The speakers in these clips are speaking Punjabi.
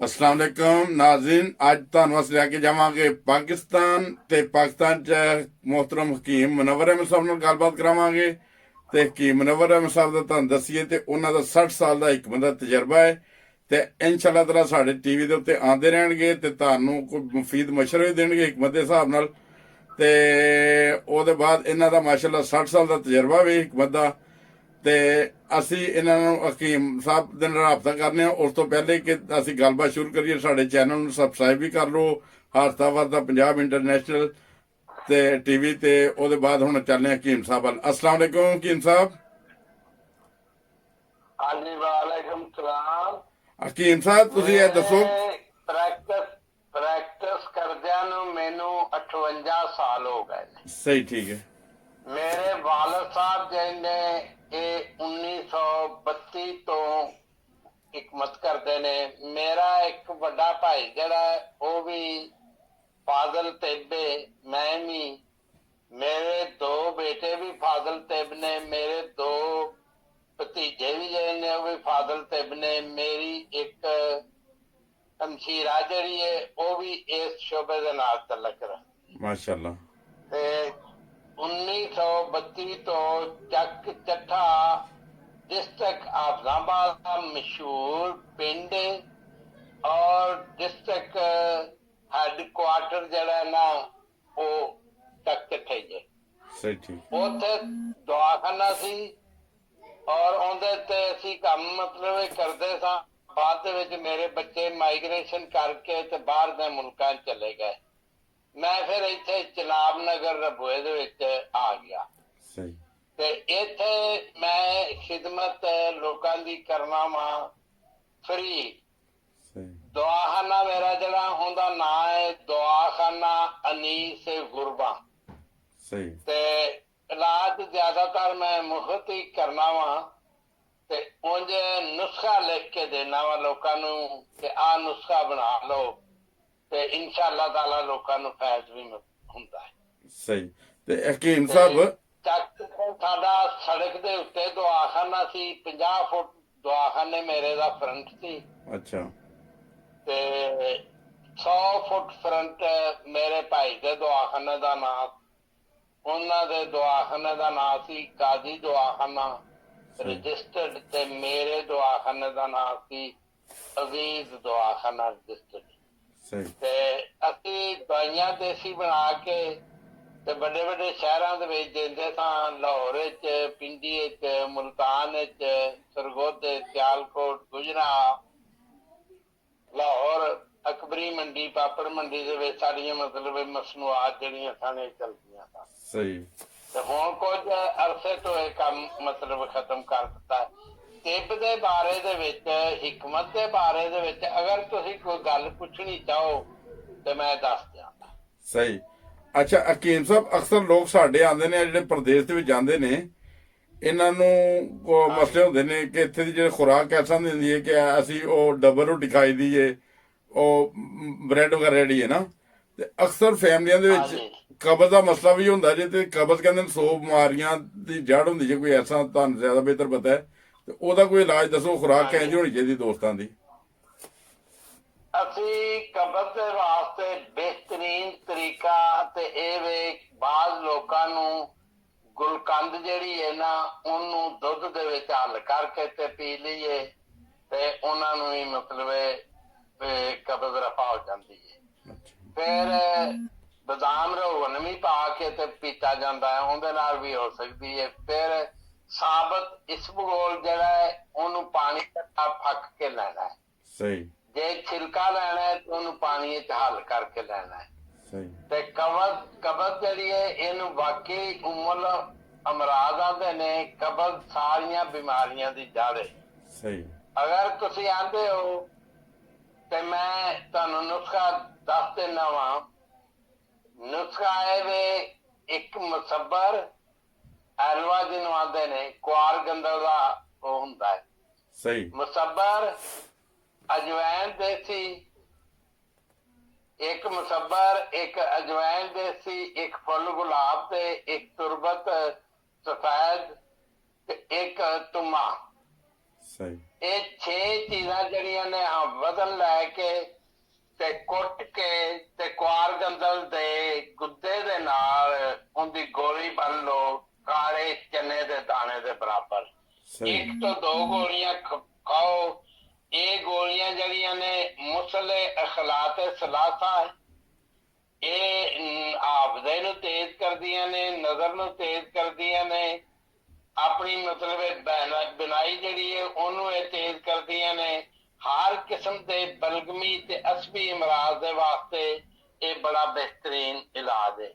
अस्सलाम वालेकुम नाज़रीन, अज तुहानू अस लैके जावांगे पाकिस्तान ते पाकिस्तान च मोहतरम हकीम मुनव्वर अहमद साहब नाल गलबात करावांगे ते हकीम मुनव्वर अहमद साहब दा तुहानू दस्सीए ते उन्हां दा 60 साल दा हिकमत दा तजर्बा है ते इंशाअल्लाह तआला साडे टीवी दे उत्ते आंदे रहणगे ते तुहानू कोई मुफीद मशवरे भी देणगे हिकमत दे हिसाब नाल ते ਉਹਦੇ ਬਾਅਦ ਇਹਨਾਂ ਦਾ ਮਾਸ਼ਾਅੱਲਾ 60 ਸਾਲ ਦਾ ਤਜਰਬਾ ਵੀ ਹਕਮਤ ਦਾ ਤੇ ਅਸੀਂ ਇਹਨਾਂ ਨੂੰ ਹਕੀਮ ਸਾਹਿਬ ਦੇ ਨਾਲ ਰਾਬਤਾ ਕਰਨੇ ਆ। ਉਸ ਤੋਂ ਪਹਿਲੇ ਕਿ ਅਸੀਂ ਗੱਲਬਾਤ ਸ਼ੁਰੂ ਕਰੀਏ, ਸਾਡੇ ਚੈਨਲ ਨੂੰ ਸਬਸਕ੍ਰਾਈਬ ਵੀ ਕਰ ਲਓ, ਹਫਤਾਵਾਰ ਦਾ ਪੰਜਾਬ ਇੰਟਰਨੈਸ਼ਨਲ ਤੇ ਟੀਵੀ ਤੇ। ਉਹਦੇ ਬਾਅਦ ਹੁਣ ਚੱਲਦੇ ਹਾਂ ਹਕੀਮ ਸਾਹਿਬ ਵੱਲ। ਅਸਲਾਮ ਵਾਲੇਕੁਮ ਹਕੀਮ ਸਾਹਿਬ। ਹਾਂਜੀ ਵਾਲੇਕੁਮ ਸਲਾਮ। ਹਕੀਮ ਸਾਹਿਬ ਤੁਸੀਂ ਇਹ ਦੱਸੋ। ਪ੍ਰੈਕਟਿਸ ਕਰਦਿਆਂ ਨੂੰ ਮੈਨੂੰ 58 ਸਾਲ ਹੋ ਗਏ ਨੇ। ਸਹੀ, ਠੀਕ ਹੈ। ਮੇਰੇ ਵਾਲਦ ਸਾਹਿਬ ਜਿਹਨੇ ਇਹ 1932 ਤੋਂ ਹਕਮਤ ਕਰਦੇ ਨੇ। ਮੇਰਾ ਇੱਕ ਵੱਡਾ ਭਾਈ ਜਿਹੜਾ ਉਹ ਵੀ ਫਾਜ਼ਲ ਤੇਬੇ, ਮੈਂ ਵੀ, ਮੇਰੇ ਦੋ ਬੇਟੇ ਵੀ ਫਾਜ਼ਲ ਤੇਬ ਨੇ, ਮੇਰੇ ਦੋ ਭਤੀਜੇ ਵੀ ਜਿਹੜੇ ਨੇ ਉਹ ਵੀ ਫਾਜ਼ਲ ਤੇਬ ਨੇ। ਮੇਰੀ ਇੱਕ ਹਮਸ਼ੀਰਾ ਜਿਹੜੀ ਹੈ ਉਹ ਵੀ ਇਸ ਸ਼ੋਬੇ ਦੇ ਨਾਲ ਤਲਕ ਰੱਖਦੀ। ਮਾਸ਼ਾਅੱਲਾ। ਤੇ 1932 ਤੋਂ ਚੱਕ ਚੱਠਾ डिस्ट्रिक्ट आफजाबाद का मशहूर पिंड और डिस्ट्रिक्ट हैडकुआटर जरा ना वो तक चठे जे सही, ठीक। उथे दवाखाना सी और उहदे ते असीं काम मतलब ये करदे सां। बाद दे विच मेरे बच्चे माइग्रेशन करके ते बाहर दे मुल्कां चले गए। मैं फिर इत्थे चनाब नगर रबोए दे विच आ गया। सही। ਤੇ ਇੱਥੇ ਮੈਂ ਖਿਦਮਤ ਲੋਕਾਂ ਦੀ ਕਰਨਾ ਵਾ ਫਰੀ। ਦੁਆਖਾਨਾ ਮੇਰਾ ਜਿਹੜਾ ਉਹਦਾ ਨਾਂ ਹੈ ਦੁਆਖਾਨਾ ਅਨੀਸ ਗੁਰਬਾ। ਸਹੀ। ਤੇ ਇਲਾਜ ਜ਼ਿਆਦਾਤਰ ਮੈਂ ਮੁਫਤ ਹੀ ਕਰਨਾ ਵਾ ਤੇ ਉਂਝ ਨੁਸਖਾ ਲਿਖ ਕੇ ਦੇਣਾ ਵਾ ਲੋਕਾਂ ਨੂੰ ਕਿ ਆਹ ਨੁਸਖਾ ਬਣਾ ਲਓ ਤੇ ਇਨਸ਼ਾਅੱਲਾ ਤਾਲਾ ਲੋਕਾਂ ਨੂੰ ਫਾਇਦਾ ਵੀ ਹੁੰਦਾ ਹੈ। ਸਹੀ। ਤੇ ਹਕੀਮ ਸਾਹਿਬ ਚੱਕ ਸਾਡਾ ਸੜਕ ਦੇ ਉੱਤੇ ਦਵਾਖਾਨਾ ਸੀ। 50 ਫੁੱਟ ਦਵਾਖਾਨੇ ਮੇਰੇ ਦਾ ਫਰੰਟ ਸੀ। ਅੱਛਾ। ਤੇ 100 ਫੁੱਟ ਫਰੰਟ ਮੇਰੇ ਭਾਈ ਦੇ ਦਵਾਖਾਨੇ ਦਾ ਨਾਂ, ਉਹਨਾਂ ਦੇ ਦਵਾਖਾਨੇ ਦਾ ਨਾਂ ਸੀ ਕਾਜ਼ੀ ਦਵਾਖਾਨਾ ਰਜਿਸਟਰਡ ਤੇ ਮੇਰੇ ਦਵਾਖਾਨੇ ਦਾ ਨਾਂ ਸੀ ਅਜ਼ੀਜ਼ ਦਵਾਖਾਨਾ ਰਜਿਸਟਰਡ। ਸਹੀ। ਤੇ ਅਸੀਂ ਦਵਾਈਆਂ ਦੇਸੀ ਬਣਾ ਕੇ ਤੇ ਵੱਡੇ ਵੱਡੇ ਸ਼ਹਿਰਾਂ ਦੇ ਵਿੱਚ ਦਿੰਦੇ ਸਾਂ। ਲਾਹੌਰ ਵਿੱਚ, ਪਿੰਡੀ ਵਿੱਚ, ਮੁਲਤਾਨ ਵਿੱਚ, ਸਰਗੋਧੇ, ਸਿਆਲਕੋਟ, ਗੁਜਰਾ, ਲਾਹੌਰ, ਅਕਬਰੀ ਮੰਡੀ, ਪਾਪੜ ਮੰਡੀ ਦੇ ਵਿੱਚ ਸਾਡੀਆਂ ਮਤਲਬ ਮਸਨੂਆਤ ਜਿਹੜੀਆਂ ਸਨ ਇਹ ਚਲਦੀਆਂ ਸਨ। ਸਹੀ। ਤੇ ਹੁਣ ਕੁਝ ਅਰਸੇ ਤੋਂ ਇਹ ਕੰਮ ਮਤਲਬ ਖਤਮ ਕਰ ਦਿੱਤਾ। ਤਿੱਬ ਦੇ ਬਾਰੇ ਦੇ ਵਿੱਚ, ਹਿਕਮਤ ਦੇ ਬਾਰੇ ਦੇ ਵਿੱਚ ਅਗਰ ਤੁਸੀਂ ਕੋਈ ਗੱਲ ਪੁੱਛਣੀ ਚਾਹੋ ਤੇ ਮੈਂ ਦੱਸ ਦਿਆਂਗਾ। ਸਹੀ। ਅੱਛਾ ਹਕੀਮ ਸਾਹਿਬ, ਅਕਸਰ ਲੋਕ ਸਾਡੇ ਆਉਂਦੇ ਨੇ ਜਿਹੜੇ ਪ੍ਰਦੇਸ਼ ਦੇ ਵਿੱਚ ਜਾਂਦੇ ਨੇ, ਇਹਨਾਂ ਨੂੰ ਮਸਲੇ ਹੁੰਦੇ ਨੇ ਕਿ ਇੱਥੇ ਦੀ ਜਿਹੜੀ ਖੁਰਾਕ ਐਸਾ ਦਿੰਦੀ ਹੈ ਕਿ ਅਸੀਂ ਉਹ ਡਬਲ ਰੋਟੀ ਖਾਈ ਦੀ ਏ, ਉਹ ਬ੍ਰੈਡ ਵਗੈਰਾ ਜਿਹੜੀ ਹੈ ਨਾ, ਤੇ ਅਕਸਰ ਫੈਮਲੀਆਂ ਦੇ ਵਿੱਚ ਕਬਜ਼ ਦਾ ਮਸਲਾ ਵੀ ਹੁੰਦਾ ਜੇ। ਤੇ ਕਬਜ਼ ਕਹਿੰਦੇ ਨੇ 100 ਬਿਮਾਰੀਆਂ ਦੀ ਜੜ ਹੁੰਦੀ ਜੇ, ਕੋਈ ਐਸਾ ਤੁਹਾਨੂੰ ਜ਼ਿਆਦਾ ਬਿਹਤਰ ਪਤਾ ਹੈ ਤੇ ਉਹਦਾ ਕੋਈ ਇਲਾਜ ਦੱਸੋ, ਖੁਰਾਕ ਕਿਹੋ ਜਿਹੀ ਹੋਣੀ ਚਾਹੀਦੀ ਦੋਸਤਾਂ ਦੀ। ਅਸੀਂ ਕਬਜ਼ ਦੇ ਵਾਸਤੇ ਬਿਹਤਰੀਨ ਤਰੀਕਾ ਤੇ ਇਹ ਵੇ ਬਾਜ਼ ਲੋਕਾਂ ਨੂੰ ਗੁਲਕੰਦ ਜਿਹੜੀ ਹੈ ਨਾ ਉਹਨੂੰ ਦੁੱਧ ਦੇ ਵਿੱਚ ਹੱਲ ਕਰਕੇ ਤੇ ਪੀ ਲਈਏ ਤੇ ਉਹਨਾਂ ਨੂੰ ਹੀ ਮਤਲਬ ਕਬਜ਼ ਰਫਾ ਹੋ ਜਾਂਦੀ ਹੈ। ਫਿਰ ਬਦਾਮ ਰੋਗਨ ਵੀ ਪਾ ਕੇ ਤੇ ਪੀਤਾ ਜਾਂਦਾ ਹੈ, ਉਹਦੇ ਨਾਲ ਵੀ ਹੋ ਸਕਦੀ ਹੈ। ਫਿਰ ਸਾਬਤ ਇਸਬਗੋਲ ਜਿਹੜਾ ਹੈ ਉਹਨੂੰ ਪਾਣੀ ਦਾ ਫੱਕ ਕੇ ਲੈਣਾ ਹੈ। ਸਹੀ। ਜੇ ਛਿਲਕਾ ਲੈਣਾ ਹੈ ਤੇ ਉਹਨੂੰ ਪਾਣੀ ਚ ਹੱਲ ਕਰਕੇ ਲੈਣਾ ਹੈ। ਸਹੀ। ਤੇ ਕਬਜ਼ ਜਿਹੜੀ ਹੈ ਇਹਨੂੰ ਵਾਕਈ ਉਮਲ ਅਮਰਾਜ਼ ਆਉਂਦੇ ਨੇ। ਕਬਜ਼ ਸਾਰੀਆਂ ਬਿਮਾਰੀਆਂ ਦੀ ਜੜ ਹੈ। ਸਹੀ। ਅਗਰ ਤੁਸੀਂ ਆਂਦੇ ਹੋ ਤੇ ਮੈਂ ਤੁਹਾਨੂੰ ਨੁਸਖਾ ਦੱਸ ਦਿੰਦਾ ਵਾਂ। ਨੁਸਖਾ ਇਹ ਵੇ, ਇੱਕ ਮੁਸੱਬਰ ਐਲਵਾ ਜਿਹਨੂੰ ਆਂਦੇ ਨੇ, ਕੁਆਰ ਗੰਦਲ ਦਾ ਉਹ ਹੁੰਦਾ ਹੈ। ਸਹੀ। ਮੁਸੱਬਰ, ਅਜਵੈਨ ਦੇਸੀ, ਇੱਕ ਮੁਸੱਬਰ, ਇੱਕ ਅਜਵੈਨ ਦੇਸੀ, ਇੱਕ ਫੁੱਲ ਗੁਲਾਬ ਤੇ ਇੱਕ ਤੁਰਬਤ ਸਫੈਦ ਤੇ ਇੱਕ ਤੁਮਾ। ਸਹੀ। ਇਹ 6 ਚੀਜ਼ਾਂ ਜਿਹੜੀਆਂ ਨੇ ਵਜ਼ਨ ਲੈ ਕੇ ਤੇ ਕੁੱਟ ਕੇ ਤੇ ਕੁਆਰ ਗੰਦਲ ਦੇ ਗੁੱਦੇ ਦੇ ਨਾਲ ਉਹਦੀ ਗੋਲੀ ਬਣ ਲਓ ਕਾਲੇ ਚਨੇ ਦੇ ਦਾਣੇ ਦੇ ਬਰਾਬਰ। ਸਹੀ 1 ਤੋਂ 2 ਗੋਲੀਆਂ ਖਾਓ। ਇਹ ਗੋਲੀਆਂ ਜਿਹੜੀਆਂ ਨੇ ਮੁਸਲੇ ਅਖਲਾਤ ਸਲਾਸਾ, ਇਹ ਹਾਫਜ਼ੇ ਨੂੰ ਤੇਜ਼ ਕਰਦੀਆਂ ਨੇ, ਨਜ਼ਰ ਨੂੰ ਤੇਜ਼ ਕਰਦੀਆਂ ਨੇ, ਆਪਣੀ ਮਤਲਬ ਬਿਨਾਈ ਜਿਹੜੀ ਹੈ ਉਹਨੂੰ ਇਹ ਤੇਜ਼ ਕਰਦੀਆਂ ਨੇ। ਹਰ ਕਿਸਮ ਦੇ ਬਲਗਮੀ ਤੇ ਅਸਬੀ ਇਮਰਾਜ਼ ਦੇ ਵਾਸਤੇ ਇਹ ਬੜਾ ਬਿਹਤਰੀਨ ਇਲਾਜ ਹੈ।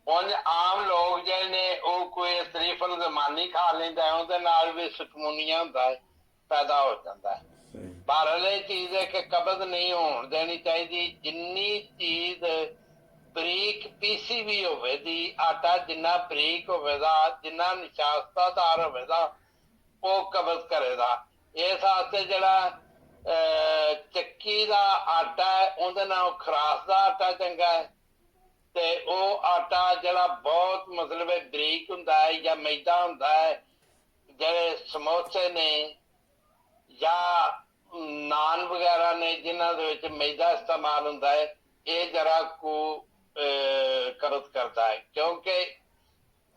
ਉਂਝ ਆਮ ਲੋਕ ਜਿਹੜੇ ਨੇ ਉਹ ਕੋਈ ਤਰੀਫਲ ਜ਼ਮਾਨੀ ਖਾ ਲੈਂਦਾ, ਉਹਦੇ ਨਾਲ ਵੀ ਸਕਮੂਨੀਆ ਹੁੰਦਾ ਹੈ, ਪੈਦਾ ਹੋ ਜਾਂਦਾ ਹੈ। ਪਰ ਇਹ ਚੀਜ਼ ਹੈ ਕਿ ਕਬਜ਼ ਨਹੀਂ ਹੋਣ ਦੇਣੀ ਚਾਹੀਦੀ। ਜਿੰਨੀ ਚੀਜ਼ ਬਰੀਕ ਪੀਸੀ ਵੀ ਹੋਵੇ ਦੀ, ਆਟਾ ਜਿੰਨਾ ਬਰੀਕ ਹੋਵੇਗਾ, ਜਿੰਨਾ ਨਿਸ਼ਾਸਤਾਦਾਰ ਹੋਵੇਗਾ, ਉਹ ਕਬਜ਼ ਕਰੇਗਾ। ਇਸ ਵਾਸਤੇ ਜਿਹੜਾ ਚੱਕੀ ਦਾ ਆਟਾ ਹੈ ਉਹਦੇ ਨਾਲ ਖਰਾਸ ਦਾ ਆਟਾ ਚੰਗਾ ਹੈ, ਤੇ ਉਹ ਆਟਾ ਜਿਹੜਾ ਬਹੁਤ ਮਤਲਬ ਬਰੀਕ ਹੁੰਦਾ ਹੈ ਜਾਂ ਮੈਦਾ ਹੁੰਦਾ ਹੈ, ਜਿਹੜੇ ਸਮੋਸੇ ਨੇ ਜਾਂ ਨਾਨ ਵਗੈਰਾ ਨੇ ਜਿਨ੍ਹਾਂ ਦੇ ਵਿੱਚ ਮੈਦਾ ਇਸਤੇਮਾਲ ਹੁੰਦਾ ਹੈ, ਇਹ ਜਰਾ ਕੋ ਕਰਤ ਕਰਦਾ ਹੈ। ਕਿਉਂਕਿ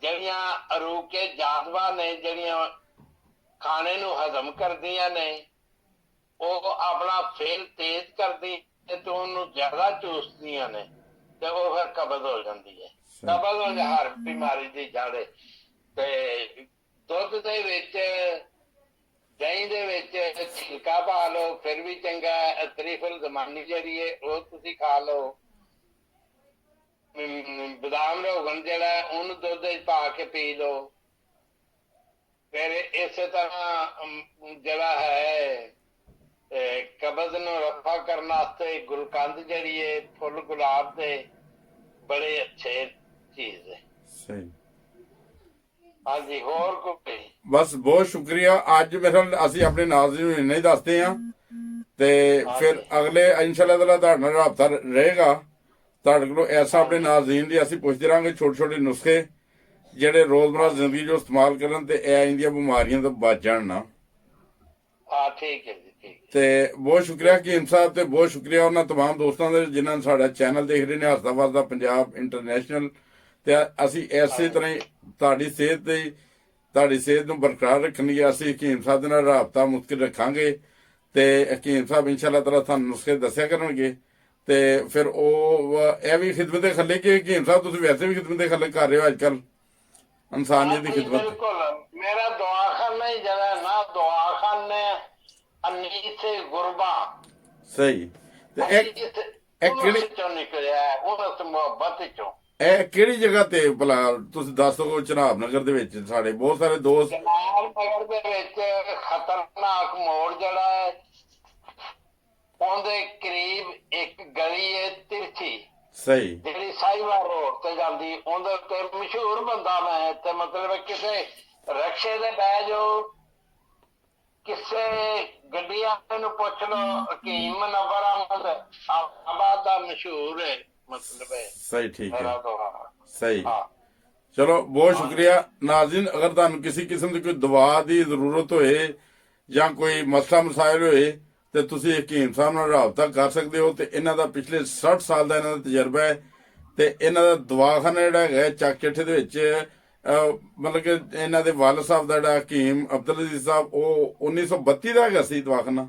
ਜਿਹੜੀਆਂ ਅਰੂਕੇ ਜਾਨਵਰ ਨੇ ਜਿਹੜੀਆਂ ਖਾਣੇ ਨੂੰ ਹਜ਼ਮ ਕਰਦੀਆਂ ਨੇ, ਉਹ ਆਪਣਾ ਫੇਲ ਤੇਜ਼ ਕਰਦੀ ਤੇ ਉਹਨੂੰ ਜ਼ਿਆਦਾ ਚੂਸਦੀਆਂ ਨੇ ਤੇ ਉਹ ਫਿਰ ਕਬਜ਼ ਹੋ ਜਾਂਦੀ ਹੈ। ਕਬਜ਼ ਹੋ ਹਰ ਬਿਮਾਰੀ ਦੀ ਜੜ ਹੈ। ਤੇ ਦੁੱਧ ਦੇ ਵਿੱਚ, ਦਹੀਂ ਦੇ ਵਿੱਚ ਛਿਲਕਾ ਪਾ ਲਓ ਫਿਰ ਵੀ ਚੰਗਾ ਹੈ। ਤਰੀਫਲ ਜ਼ਮਾਨੀ ਜਿਹੜੀ ਹੈ ਉਹ ਤੁਸੀਂ ਖਾ ਲਓ। ਬਦਾਮ ਰੋਗਣ ਜਿਹੜਾ ਉਹਨੂੰ ਦੁੱਧ ਵਿੱਚ ਪਾ ਕੇ ਪੀ ਲਓ। ਫਿਰ ਇਸੇ ਤਰ੍ਹਾਂ ਜਿਹੜਾ ਹੈ ਕਬਜ਼ ਨੂੰ ਰਫਾ ਕਰਨ ਵਾਸਤੇ ਗੁਲਕੰਦ ਜਿਹੜੀ ਹੈ ਫੁੱਲ ਗੁਲਾਬ ਦੇ ਬੜੇ ਅੱਛੇ ਚੀਜ਼ ਹੈ। ਸਹੀ। ਹਾਂਜੀ, ਹੋਰ ਕੋਈ? ਬਸ ਬਹੁਤ ਸ਼ੁਕਰੀਆ। ਅੱਜ ਮੇਰੇ ਨਾਲ ਅਸੀਂ ਆਪਣੇ ਨਾਜ਼ਰੀਨ ਨੂੰ ਇੰਨਾ ਹੀ ਦੱਸਦੇ ਹਾਂ, ਤੇ ਫਿਰ ਅਗਲੇ ਇਨਸ਼ਾਅੱਲਾ ਤਾਲਾ ਤੁਹਾਡੇ ਨਾਲ ਰਾਬਤਾ ਰਹੇਗਾ। ਤੁਹਾਡੇ ਕੋਲੋਂ ਐਸਾ ਆਪਣੇ ਨਾਜ਼ਰੀਨ ਲਈ ਅਸੀਂ ਪੁੱਛਦੇ ਰਹਾਂਗੇ ਛੋਟੇ ਛੋਟੇ ਨੁਸਖੇ ਜਿਹੜੇ ਰੋਜ਼ਮਰਾ ਜ਼ਿੰਦਗੀ ਜੋ ਇਸਤੇਮਾਲ ਕਰਨ ਤੇ ਇਹ ਇੰਦੀਆਂ ਬਿਮਾਰੀਆਂ ਤੋਂ ਬਚ ਜਾਣ ਨਾ। ਹਾਂ ਠੀਕ ਹੈ ਜੀ, ਠੀਕ। ਤੇ ਬਹੁਤ ਸ਼ੁਕਰੀਆ ਹਕੀਮ ਸਾਹਿਬ, ਤੇ ਬਹੁਤ ਸ਼ੁਕਰੀਆ ਉਹਨਾਂ ਤਮਾਮ ਦੋਸਤਾਂ ਦੇ ਜਿਨ੍ਹਾਂ ਨੇ ਸਾਡਾ ਚੈਨਲ ਦੇਖ ਰਹੇ ਨੇ, ਹੱਸਦਾ ਵਸਦਾ ਪੰਜਾਬ ਇੰਟਰਨੈਸ਼ਨਲ। ਤੇ ਅਸੀਂ ਇਸੇ ਤਰ੍ਹਾਂ ਹੀ ਤੁਹਾਡੀ ਸਿਹਤ ਨੂੰ ਬਰਕਰਾਰ ਰੱਖਣ ਲਈ ਅਸੀਂ ਹਕੀਮ ਸਾਹਿਬ ਦੇ ਨਾਲ ਰਾਬਤਾ ਮੁਤਕਿਲ ਰੱਖਾਂਗੇ। ਤੇ ਹਕੀਮ ਸਾਹਿਬ ਇਨਸ਼ਾਅੱਲਾ ਤਾਲਾ ਤੁਹਾਨੂੰ ਨੁਸਖੇ ਦੱਸਿਆ ਕਰਨਗੇ। ਤੇ ਫਿਰ ਉਹ ਇਹ ਵੀ ਖਿਦਮਤ ਦੇ ਖੱਲੇ ਕਿ ਹਕੀਮ ਸਾਹਿਬ ਤੁਸੀਂ ਵੈਸੇ ਵੀ ਖਿਦਮਤ ਦੇ ਖੱਲੇ ਕਰ ਰਹੇ ਹੋ ਅੱਜ ਕੱਲ, ਇਨਸਾਨੀਅਤ ਦੀ ਖਿਦਮਤ। ਬਿਲਕੁਲ, ਮੇਰਾ ਦੁਆਖਾਨਾ ਹੀ ਜਿਹੜਾ ਨਾ ਦੁਆਖਾਨੇ ਅਨੀਸ ਗੁਰਬਾ। ਸਹੀ। ਤੇ ਇਹ ਕਿਹੜੀ ਚੋਂ ਨਿਕਲਿਆ, ਉਹਨਾਂ ਮੁਹੱਬਤ ਚੋਂ। ਇਹ ਕਿਹੜੀ ਜਗ੍ਹਾ ਤੇ ਭਲਾ ਤੁਸੀਂ ਦੱਸ ਸਕੋ? ਚਨਾਬ ਨਗਰ ਦੇ ਵਿੱਚ ਸਾਡੇ ਬਹੁਤ ਸਾਰੇ ਦੋਸਤ। ਚਨਾਬ ਨਗਰ ਦੇ ਵਿੱਚ ਖਤਰਨਾਕ ਮੋੜ ਜਿਹੜਾ ਹੈ ਉਹਦੇ ਕਰੀਬ ਇੱਕ ਗਲੀ ਹੈ ਤਿਰਛੀ, ਸਹੀ, ਜਿਹੜੀ ਸਾਈਵਾਲ ਰੋਡ ਤੇ ਜਾਂਦੀ। ਉਹਦੇ ਉੱਤੇ ਮਸ਼ਹੂਰ ਬੰਦਾ ਮੈਂ, ਤੇ ਮਤਲਬ ਕਿਸੇ ਰਕਸ਼ੇ ਦੇ ਬਹਿ ਜਾਓ, ਕਿਸੇ ਗੱਡੀ ਵਾਲੇ ਨੂੰ ਪੁੱਛ ਲਓ, ਹਕੀਮ ਮੁਨੱਵਰ ਅਹਿਮਦ ਆਬਾਦ ਦਾ ਮਸ਼ਹੂਰ ਹੈ ਮਤਲਬ ਹੈ। ਸਹੀ, ਠੀਕ ਹੈ, ਮੇਰਾ ਸਹੀ। ਹਾਂ, ਚਲੋ ਬਹੁਤ ਸ਼ੁਕਰੀਆ ਨਾਜ਼ਰੀਨ। ਅਗਰ ਤੁਹਾਨੂੰ ਕਿਸੇ ਕਿਸਮ ਦੀ ਕੋਈ ਦਵਾ ਦੀ ਜ਼ਰੂਰਤ ਹੋਏ ਜਾਂ ਕੋਈ ਮਸਲਾ ਮਸਾਇਲ ਹੋਏ ਤੇ ਤੁਸੀਂ ਹਕੀਮ ਸਾਹਿਬ ਨਾਲ ਰਾਬਤਾ ਕਰ ਸਕਦੇ ਹੋ। ਤੇ ਇਹਨਾਂ ਦਾ ਪਿਛਲੇ 60 ਸਾਲ ਦਾ ਇਹਨਾਂ ਦਾ ਤਜਰਬਾ ਹੈ। ਤੇ ਇਹਨਾਂ ਦਾ ਦਵਾਖਾਨਾ ਜਿਹੜਾ ਹੈਗਾ ਚੱਕ ਚਿੱਠੇ ਦੇ ਵਿੱਚ ਮਤਲਬ ਕਿ ਇਹਨਾਂ ਦੇ ਵਾਲਦ ਸਾਹਿਬ ਦਾ ਜਿਹੜਾ ਹਕੀਮ ਅਬਦੁਲ ਅਜ਼ੀਜ਼ ਸਾਹਿਬ, ਉਹ 1932 ਦਾ ਹੈਗਾ ਸੀ ਦਵਾਖਾਨਾ।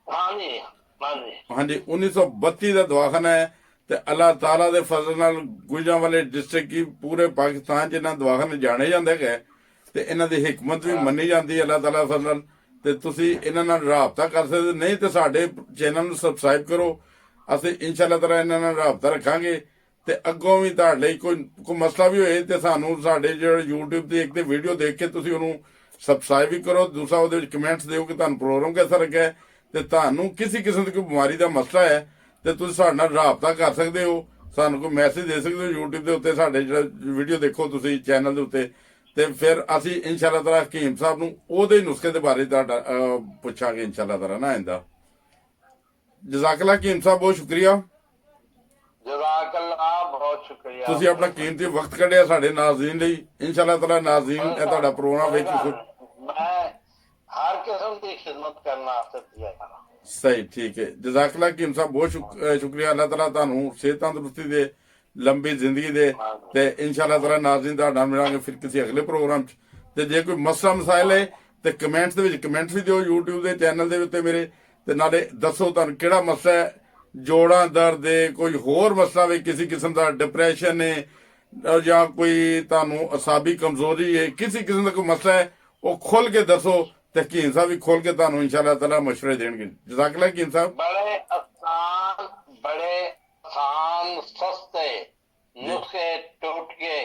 ਹਾਂਜੀ ਹਾਂਜੀ ਹਾਂਜੀ, 1932 ਦਾ ਦਵਾਖਾਨਾ ਹੈ। ਤੇ ਅੱਲਾਹ ਤਾਲਾ ਦੇ ਫਜ਼ਲ ਨਾਲ ਗੁਜਰਾਂਵਾਲੇ ਡਿਸਟ੍ਰਿਕਟ ਕੀ ਪੂਰੇ ਪਾਕਿਸਤਾਨ 'ਚ ਇਹਨਾਂ ਦਵਾਖਾਨੇ ਜਾਣੇ ਜਾਂਦੇ ਹੈਗੇ। ਤੇ ਇਹਨਾਂ ਦੀ ਹਿਕਮਤ ਵੀ ਮੰਨੀ ਜਾਂਦੀ ਹੈ ਅੱਲਾਹ ਤਾਲਾ ਫਜ਼ਲ ਨਾਲ। ਤੇ ਤੁਸੀਂ ਇਹਨਾਂ ਨਾਲ ਰਾਬਤਾ ਕਰ ਸਕਦੇ। ਨਹੀਂ ਤੇ ਸਾਡੇ ਚੈਨਲ ਨੂੰ ਸਬਸਕ੍ਰਾਈਬ ਕਰੋ। ਅਸੀਂ ਇਨਸ਼ਾਅੱਲਾ ਤਾਲਾ ਇਹਨਾਂ ਨਾਲ ਰਾਬਤਾ ਰੱਖਾਂਗੇ। ਤੇ ਅੱਗੋਂ ਵੀ ਤੁਹਾਡੇ ਲਈ ਕੋਈ ਮਸਲਾ ਵੀ ਹੋਏ ਤੇ ਸਾਨੂੰ ਸਾਡੇ ਜਿਹੜੇ YouTube ਤੇ ਇੱਕ ਤੇ ਵੀਡੀਓ ਦੇਖ ਕੇ ਤੁਸੀਂ ਉਹਨੂੰ ਸਬਸਕ੍ਰਾਈਬ ਵੀ ਕਰੋ। ਦੂਸਰਾ ਉਹਦੇ ਵਿੱਚ ਕਮੈਂਟਸ ਦਿਓ ਕਿ ਤੁਹਾਨੂੰ ਪ੍ਰੋਗਰਾਮ ਕਿਹਦਾ ਲੱਗਾ ਹੈ। ਤੇ ਤੁਹਾਨੂੰ ਕਿਸੇ ਕਿਸਮ ਦੀ ਕੋਈ ਬਿਮਾਰੀ ਦਾ ਮਸਲਾ ਹੈ ਤੇ ਤੁਸੀਂ ਸਾਡੇ ਨਾਲ ਰਾਬਤਾ ਕਰ ਸਕਦੇ ਹੋ। ਸਾਨੂੰ ਕੋਈ ਮੈਸੇਜ ਦੇ ਸਕਦੇ ਹੋ YouTube ਦੇ ਉੱਤੇ, ਸਾਡੇ ਜਿਹੜਾ ਵੀਡੀਓ ਦੇਖੋ ਤੁਸੀਂ ਚੈਨਲ ਦੇ ਉੱਤੇ। ਤੇ ਫਿਰ ਅਸੀਂ ਇਨਸ਼ਾਅੱਲਾ ਤਾਲਾ ਹਕੀਮ ਸਾਹਿਬ ਨੂੰ ਉਹਦੇ ਨੁਸਖੇ ਦੇ ਬਾਰੇ ਤੁਹਾਡਾ ਪੁੱਛਾਂਗੇ ਇਨਸ਼ਾਅੱਲਾ ਤਾਲਾ ਨਾ ਆਇੰਦਾ। ਜਜ਼ਾਕੱਲਾ ਹਕੀਮ ਸਾਹਿਬ, ਬਹੁਤ ਸ਼ੁਕਰੀਆ। ਜਜ਼ਾਕੱਲਾ, ਬਹੁਤ ਸ਼ੁਕਰੀਆ। ਤੁਸੀਂ ਆਪਣਾ ਕੀਮਤੀ ਵਕਤ ਕੱਢਿਆ ਸਾਡੇ ਨਾਜ਼ਰੀਨ ਲਈ। ਇਨਸ਼ਾਅੱਲਾ ਤਾਲਾ ਨਾਜ਼ਰੀਨ ਇਹ ਤੁਹਾਡਾ ਪ੍ਰੋਗਰਾਮ ਵੇਖ ਕੇ ਮੈਂ ਹਰ किस्म की खिदमत करने वास्ते तैयार हाँ। ਸਹੀ ਠੀਕ ਹੈ ਜਜ਼ਾਕਲਾ ਹਕੀਮ ਸਾਹਿਬ ਬਹੁਤ ਸ਼ੁਕਰੀਆ ਅੱਲਾਹ ਤਾਲਾ ਤੁਹਾਨੂੰ ਸਿਹਤ ਤੰਦਰੁਸਤੀ ਦੇ ਲੰਬੀ ਜ਼ਿੰਦਗੀ ਦੇ ਤੇ ਇਨਸ਼ਾਅੱਲਾ ਤਾਲਾ ਨਾਜ਼ਰੀਨ ਤੁਹਾਡਾ ਮਿਲਾਂਗੇ ਫਿਰ ਕਿਸੇ ਅਗਲੇ ਪ੍ਰੋਗਰਾਮ 'ਚ ਤੇ ਜੇ ਕੋਈ ਮਸਲਾ ਮਸਾਇਲ ਹੈ ਤੇ ਕਮੈਂਟਸ ਦੇ ਵਿੱਚ ਕਮੈਂਟਸ ਵੀ ਦਿਓ YouTube ਦੇ ਚੈਨਲ ਦੇ ਉੱਤੇ ਮੇਰੇ ਤੇ ਨਾਲੇ ਦੱਸੋ ਤੁਹਾਨੂੰ ਕਿਹੜਾ ਮਸਲਾ ਹੈ ਜੋੜਾਂ ਦਰਦ ਹੈ ਕੋਈ ਹੋਰ ਮਸਲਾ ਵੀ ਕਿਸੇ ਕਿਸਮ ਦਾ ਡਿਪਰੈਸ਼ਨ ਹੈ ਜਾਂ ਕੋਈ ਤੁਹਾਨੂੰ ਅਸਾਬੀ ਕਮਜ਼ੋਰੀ ਹੈ ਕਿਸੇ ਕਿਸਮ ਦਾ ਕੋਈ ਮਸਲਾ ਹੈ ਉਹ ਖੁੱਲ ਕੇ ਦੱਸੋ ਤੇ ਹਕੀਮ ਸਾਹਿਬ ਵੀ ਖੋਲ ਕੇ ਤੁਹਾਨੂੰ ਇਨਸ਼ਾਅੱਲਾ ਤਾਲਾ ਮਸ਼ਵਰੇ ਦੇਣਗੇ ਜਜ਼ਾਕਲਾ ਹਕੀਮ ਸਾਹਿਬ बड़े आसान सस्ते नुस्खे टोटके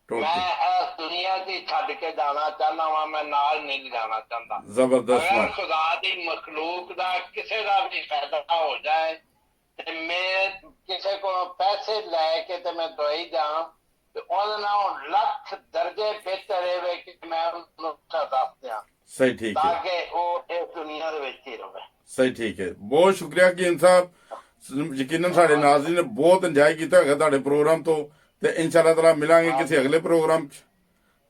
मैं इस दुनिया की छड़ के जाना चाहना वा मैं नाल नहीं जाना चाहता जबरदस्त अगर खुदा दी मखलूक दा किसे दा भी फायदा हो जाए ते मैं किसे को पैसे लेके ते मैं दवाई जां ते ਉਹਦੇ ਨਾਲ ਲੱਖ ਦਰਜੇ ਬਿਹਤਰ ਹੈ ਕਿ ਮੈਂ ਉਹਨੂੰ ਦੱਸ ਦਿਆਂ ਸਹੀ ਠੀਕ ਹੈ ਤਾਂ ਕਿ ਉਹ ਇਸ ਦੁਨੀਆ ਦੇ ਵਿੱਚ ਹੀ ਰਹੇ ਸਹੀ ਠੀਕ ਹੈ ਬਹੁਤ ਸ਼ੁਕਰੀਆ ਹਕੀਮ ਸਾਹਿਬ ਯਕੀਨਨ ਸਾਡੇ ਨਾਜ਼ਰੀਨ ਨੇ ਬਹੁਤ ਇੰਜੋਏ ਕੀਤਾ ਹੈਗਾ ਤੁਹਾਡੇ ਪ੍ਰੋਗਰਾਮ ਤੋਂ ਤੇ ਇਨਸ਼ਾਅੱਲਾ ਤਾਲਾ ਮਿਲਾਂਗੇ ਕਿਸੇ ਅਗਲੇ ਪ੍ਰੋਗਰਾਮ 'ਚ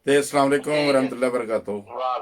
ਤੇ ਅਸਲਾਮ ਅਲੈਕੁਮ ਵਰਹਿਮਤੁਲਾਹ ਵਬਰਕਾਤੁਹੂ ਵਾਹ